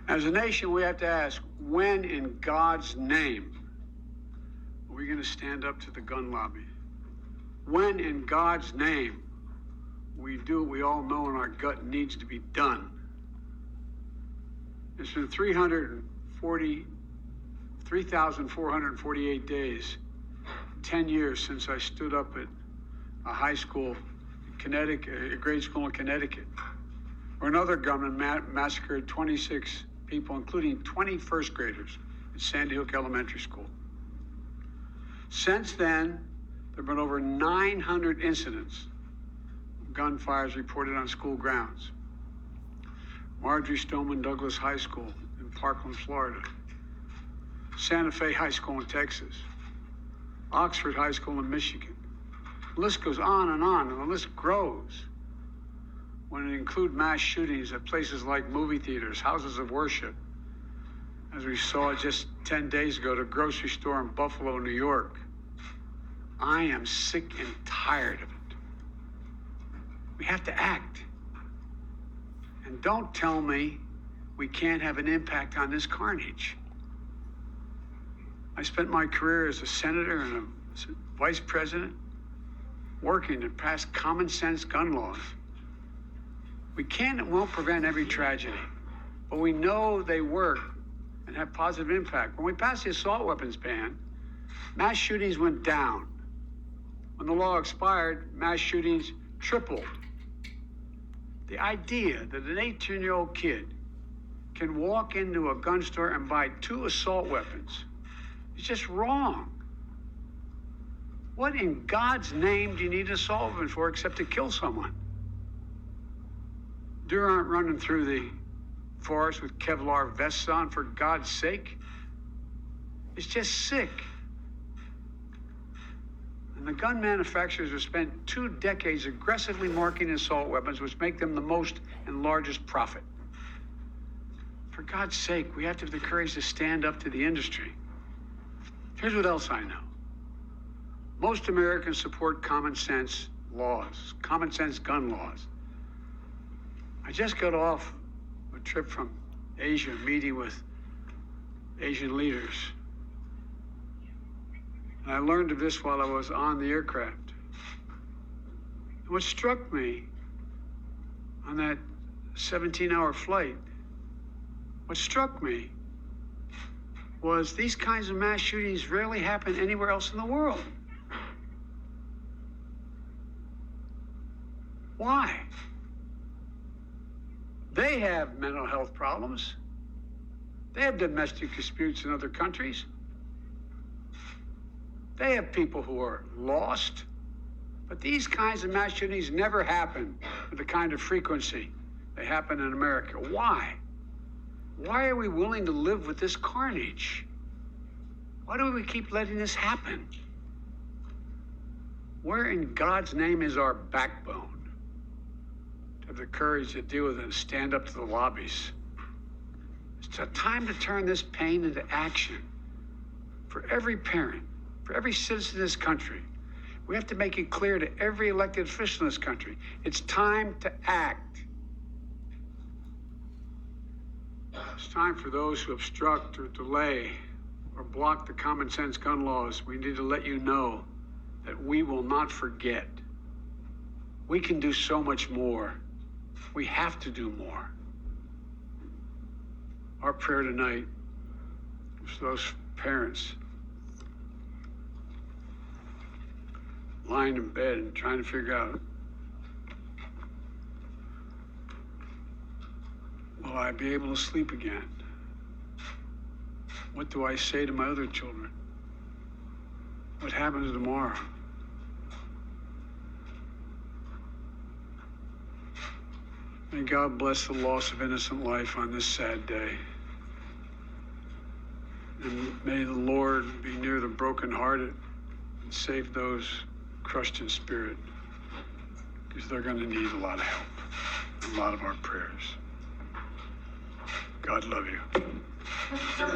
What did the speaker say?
As a nation, we have to ask, when in God's name are we going to stand up to the gun lobby? When in God's name we do what we all know in our gut needs to be done? It's been 3,448 days, 10 years since I stood up at a high school in Connecticut, a grade school in Connecticut, where another gunman massacred 26 people, including 20 first graders at Sandy Hook Elementary School. Since then, there have been over 900 incidents of gunfires reported on school grounds. Marjorie Stoneman Douglas High School in Parkland, Florida. Santa Fe High School in Texas. Oxford High School in Michigan. The list goes on, and the list grows when it includes mass shootings at places like movie theaters, houses of worship, as we saw just 10 days ago at a grocery store in Buffalo, New York. I am sick and tired of it. We have to act. And don't tell me we can't have an impact on this carnage. I spent my career as a senator and a vice president working to pass common sense gun laws. We can and won't prevent every tragedy, but we know they work and have positive impact. When we passed the assault weapons ban, mass shootings went down. When the law expired, mass shootings tripled. The idea that an 18-year-old kid can walk into a gun store and buy 2 assault weapons is just wrong. What in God's name do you need an assault weapon for except to kill someone? Deer aren't running through the forest with kevlar vests on, for God's sake. It's just sick. And the gun manufacturers have spent 2 decades aggressively marketing assault weapons, which make them the most and largest profit. For God's sake, we have to have the courage to stand up to the industry. Here's what else I know. Most Americans support common sense laws, common sense gun laws. I just got off a trip from Asia, meeting with Asian leaders. And I learned of this while I was on the aircraft. And what struck me on that 17-hour flight, what struck me was these kinds of mass shootings rarely happen anywhere else in the world. Why? They have mental health problems. They have domestic disputes in other countries. They have people who are lost. But these kinds of mass shootings never happen with the kind of frequency they happen in America. Why? Why are we willing to live with this carnage? Why do we keep letting this happen? Where in God's name is our backbone to have the courage to deal with it and stand up to the lobbies? It's a time to turn this pain into action for every parent, for every citizen in this country. We have to make it clear to every elected official in this country, it's time to act. It's time for those who obstruct or delay or block the common sense gun laws. We need to let you know that we will not forget. We can do so much more. We have to do more. Our prayer tonight is for those parents lying in bed and trying to figure out, will I be able to sleep again? What do I say to my other children? What happens tomorrow? May God bless the loss of innocent life on this sad day. And may the Lord be near the brokenhearted and save those crushed in spirit, because they're going to need a lot of help, a lot of our prayers. God love you.